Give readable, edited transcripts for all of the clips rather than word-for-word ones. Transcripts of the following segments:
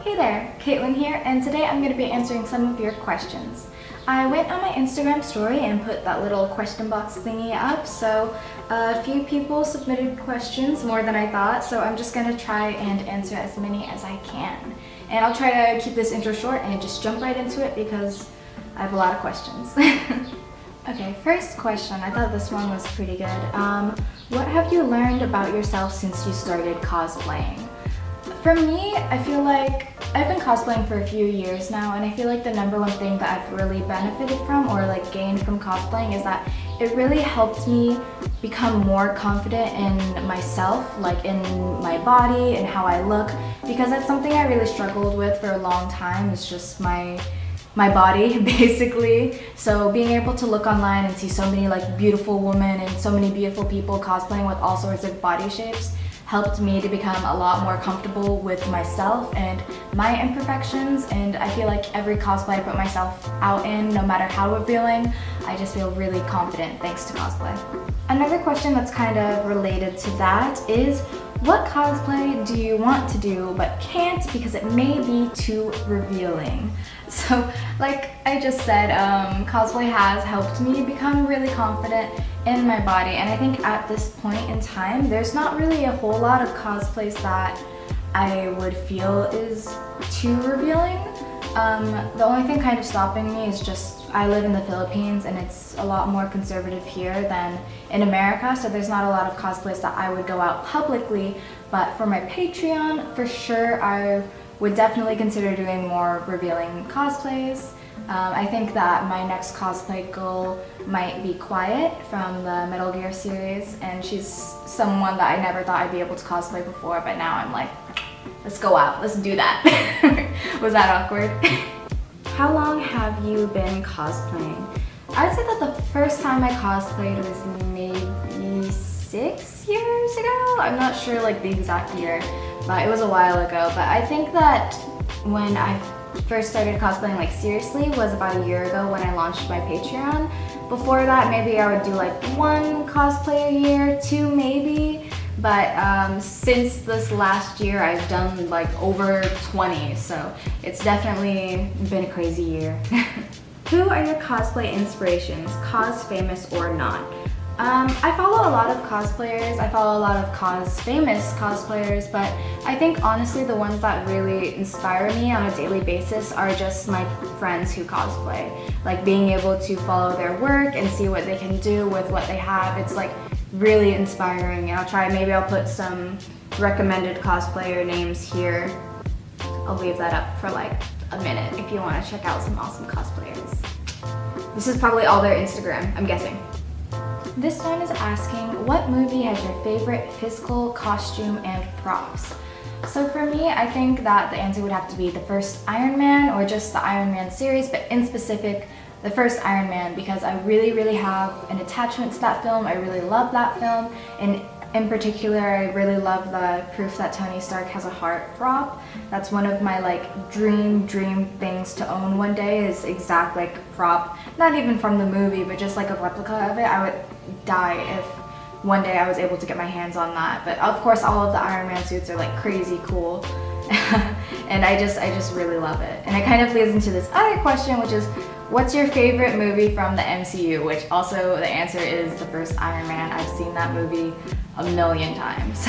Hey there, Caitlin here, and today I'm going to be answering some of your questions. I went on my Instagram story and put that little question box thingy up, so a few people submitted questions, more than I thought, so I'm just going to try and answer as many as I can. And I'll try to keep this intro short and just jump right into it because I have a lot of questions. Okay, first question. I thought this one was pretty good. What have you learned about yourself since you started cosplaying? For me, I feel like I've been cosplaying for a few years now, and I feel like the number one thing that I've really benefited from or like gained from cosplaying is that it really helped me become more confident in myself, like in my body and how I look, because that's something I really struggled with for a long time. It's just my body basically. So being able to look online and see so many like beautiful women and so many beautiful people cosplaying with all sorts of body shapes helped me to become a lot more comfortable with myself and my imperfections, and I feel like every cosplay I put myself out in, no matter how revealing, I just feel really confident thanks to cosplay. Another question that's kind of related to that is, what cosplay do you want to do but can't because it may be too revealing? So like I just said, cosplay has helped me become really confident in my body, and I think at this point in time there's not really a whole lot of cosplays that I would feel is too revealing. The only thing kind of stopping me is just I live in the Philippines and it's a lot more conservative here than in America, so there's not a lot of cosplays that I would go out publicly, but for my Patreon, for sure I would definitely consider doing more revealing cosplays. I think that my next cosplay goal might be Quiet from the Metal Gear series, and she's someone that I never thought I'd be able to cosplay before, but now I'm like, let's go out, let's do that. Was that awkward? How long have you been cosplaying? I'd say that the first time I cosplayed was maybe 6 years ago. I'm not sure like the exact year, but it was a while ago. But I think that when I first started cosplaying like seriously was about a year ago when I launched my Patreon. Before that, maybe I would do like 1 cosplay a year, 2 maybe. But since this last year, I've done like over 20, so it's definitely been a crazy year. Who are your cosplay inspirations, Cosfamous or not? I follow a lot of cosplayers, I follow a lot of Cosfamous cosplayers, but I think honestly the ones that really inspire me on a daily basis are just my friends who cosplay. Like being able to follow their work and see what they can do with what they have, it's like really inspiring. And maybe I'll put some recommended cosplayer names here. I'll leave that up for like a minute if you want to check out some awesome cosplayers. This is probably all their Instagram, I'm guessing. This one is asking, what movie has your favorite physical, costume, and props? So for me, I think that the answer would have to be the first Iron Man or just the Iron Man series, but in specific, the first Iron Man, because I really have an attachment to that film. I really love that film, and in particular I really love the proof that Tony Stark has a heart prop. That's one of my like dream things to own one day, is exact like prop, not even from the movie but just like a replica of it. I would die if one day I was able to get my hands on that. But of course all of the Iron Man suits are like crazy cool. And I just really love it. And it kind of leads into this other question, which is, what's your favorite movie from the MCU? Which also the answer is the first Iron Man. I've seen that movie a million times.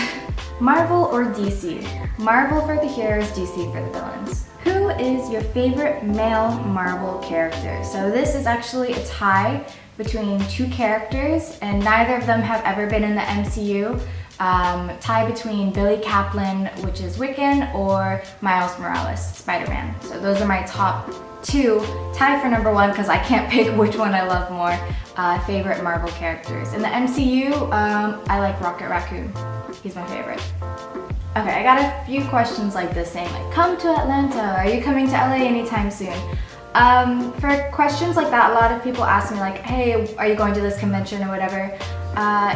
Marvel or DC? Marvel for the heroes, DC for the villains. Who is your favorite male Marvel character? So this is actually a tie between 2 characters, and neither of them have ever been in the MCU. Tie between Billy Kaplan, which is Wiccan, or Miles Morales, Spider-Man. So those are my top 2. Tie for number 1 because I can't pick which one I love more. Favorite Marvel characters. In the MCU, I like Rocket Raccoon. He's my favorite. Okay, I got a few questions like this saying like, come to Atlanta, are you coming to LA anytime soon? For questions like that, a lot of people ask me like, hey, are you going to this convention or whatever?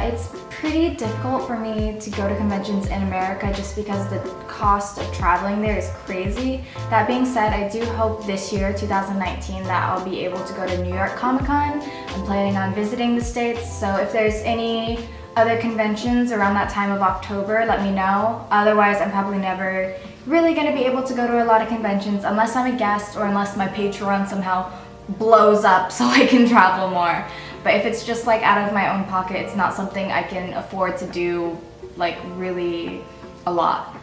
It's pretty difficult for me to go to conventions in America just because the cost of traveling there is crazy. That being said, I do hope this year, 2019, that I'll be able to go to New York Comic Con. I'm planning on visiting the States, so if there's any other conventions around that time of October, let me know. Otherwise, I'm probably never really going to be able to go to a lot of conventions unless I'm a guest or unless my Patreon somehow blows up so I can travel more. But if it's just like out of my own pocket, it's not something I can afford to do like really a lot.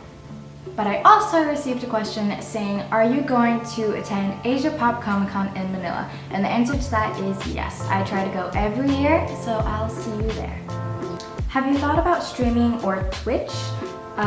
But I also received a question saying, are you going to attend Asia Pop Comic Con in Manila? And the answer to that is yes. I try to go every year, so I'll see you there. Have you thought about streaming or Twitch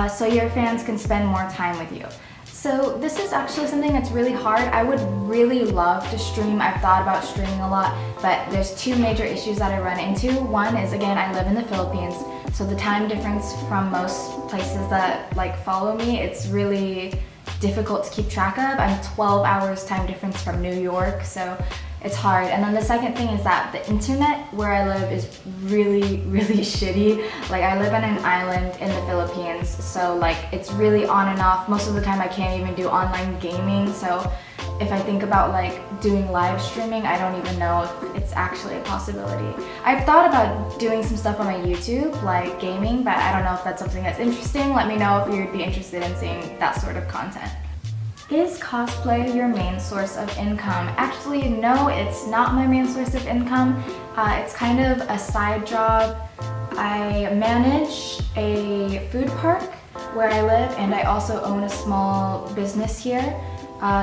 so your fans can spend more time with you? So this is actually something that's really hard. I would really love to stream. I've thought about streaming a lot, but there's two major issues that I run into. One is, again, I live in the Philippines, so the time difference from most places that like follow me, it's really difficult to keep track of. I'm 12 hours time difference from New York, so it's hard. And then the second thing is that the internet where I live is really, really shitty. Like, I live on an island in the Philippines, so like it's really on and off. Most of the time I can't even do online gaming, so if I think about like doing live streaming, I don't even know if it's actually a possibility. I've thought about doing some stuff on my YouTube, like gaming, but I don't know if that's something that's interesting. Let me know if you'd be interested in seeing that sort of content. Is cosplay your main source of income? Actually, no, it's not my main source of income. It's kind of a side job. I manage a food park where I live, and I also own a small business here.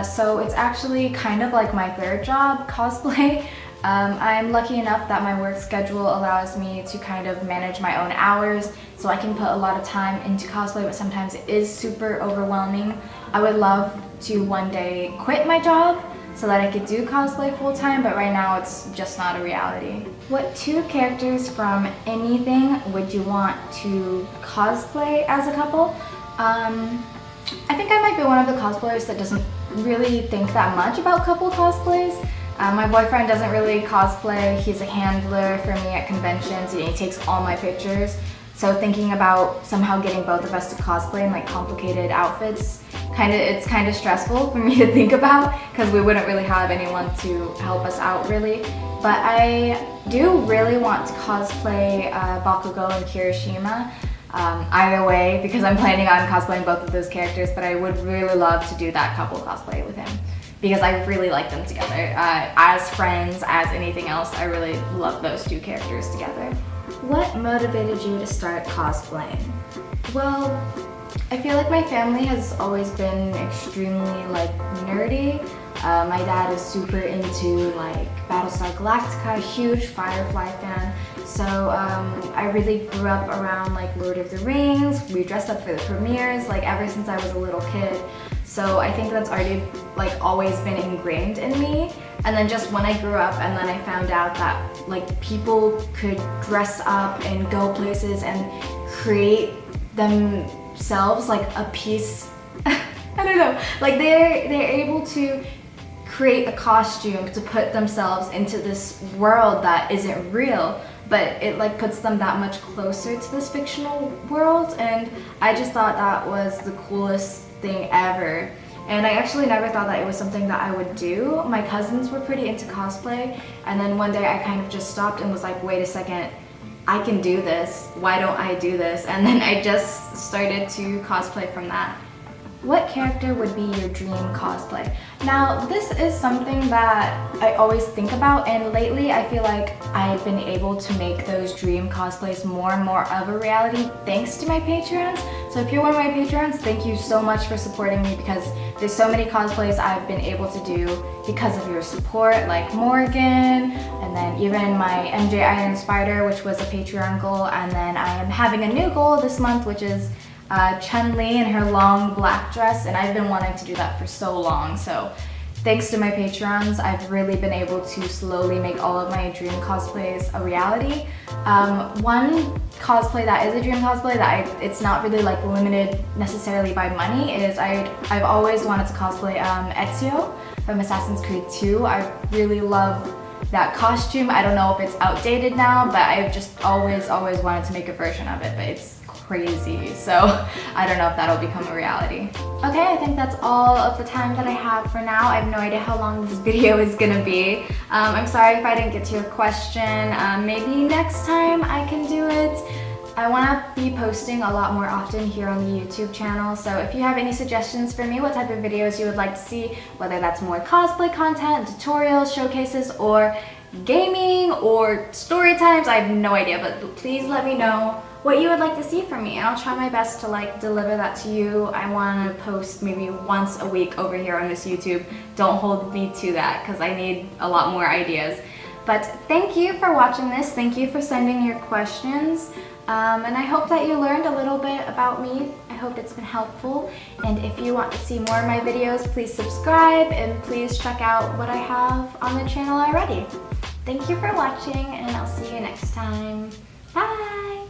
So it's actually kind of like my third job, cosplay. I'm lucky enough that my work schedule allows me to kind of manage my own hours, so I can put a lot of time into cosplay, but sometimes it is super overwhelming. I would love to one day quit my job so that I could do cosplay full-time, but right now it's just not a reality. What two characters from anything would you want to cosplay as a couple? I think I might be one of the cosplayers that doesn't really think that much about couple cosplays. My boyfriend doesn't really cosplay. He's a handler for me at conventions, and he takes all my pictures. So thinking about somehow getting both of us to cosplay in like complicated outfits, it's kind of stressful for me to think about because we wouldn't really have anyone to help us out really. But I do really want to cosplay Bakugo and Kirishima. Either way, because I'm planning on cosplaying both of those characters, but I would really love to do that couple cosplay with him because I really like them together. As friends, as anything else, I really love those two characters together. What motivated you to start cosplaying? Well, I feel like my family has always been extremely like nerdy. My dad is super into like Battlestar Galactica, huge Firefly fan. So I really grew up around like Lord of the Rings. We dressed up for the premieres like ever since I was a little kid. So I think that's already like always been ingrained in me. And then just when I grew up and then I found out that like people could dress up and go places and create themselves like a piece. I don't know, like they're able to create a costume to put themselves into this world that isn't real, but it like puts them that much closer to this fictional world, and I just thought that was the coolest thing ever. And I actually never thought that it was something that I would do. My cousins were pretty into cosplay, and then one day I kind of just stopped and was like, wait a second, I can do this, why don't I do this? And then I just started to cosplay from that. What character would be your dream cosplay? Now, this is something that I always think about, and lately I feel like I've been able to make those dream cosplays more and more of a reality thanks to my Patreons. So if you're one of my Patreons, thank you so much for supporting me, because there's so many cosplays I've been able to do because of your support, like Morgan, and then even my MJ Iron Spider, which was a Patreon goal, and then I am having a new goal this month, which is Chun-Li in her long black dress, and I've been wanting to do that for so long. So thanks to my Patreons, I've really been able to slowly make all of my dream cosplays a reality. One cosplay that is a dream cosplay that it's not really like limited necessarily by money is I've always wanted to cosplay Ezio from Assassin's Creed 2. I really love that costume. I don't know if it's outdated now, but I've just always wanted to make a version of it, but it's crazy, so I don't know if that'll become a reality. Okay, I think that's all of the time that I have for now. I have no idea how long this video is gonna be. I'm sorry if I didn't get to your question. Maybe next time I can do it. I want to be posting a lot more often here on the YouTube channel, so if you have any suggestions for me, what type of videos you would like to see, whether that's more cosplay content, tutorials, showcases, or gaming, or story times, I have no idea, but please let me know what you would like to see from me, and I'll try my best to like deliver that to you. I want to post maybe once a week over here on this YouTube. Don't hold me to that because I need a lot more ideas. But thank you for watching this. Thank you for sending your questions. And I hope that you learned a little bit about me. I hope it's been helpful. And if you want to see more of my videos, please subscribe and please check out what I have on the channel already. Thank you for watching, and I'll see you next time. Bye!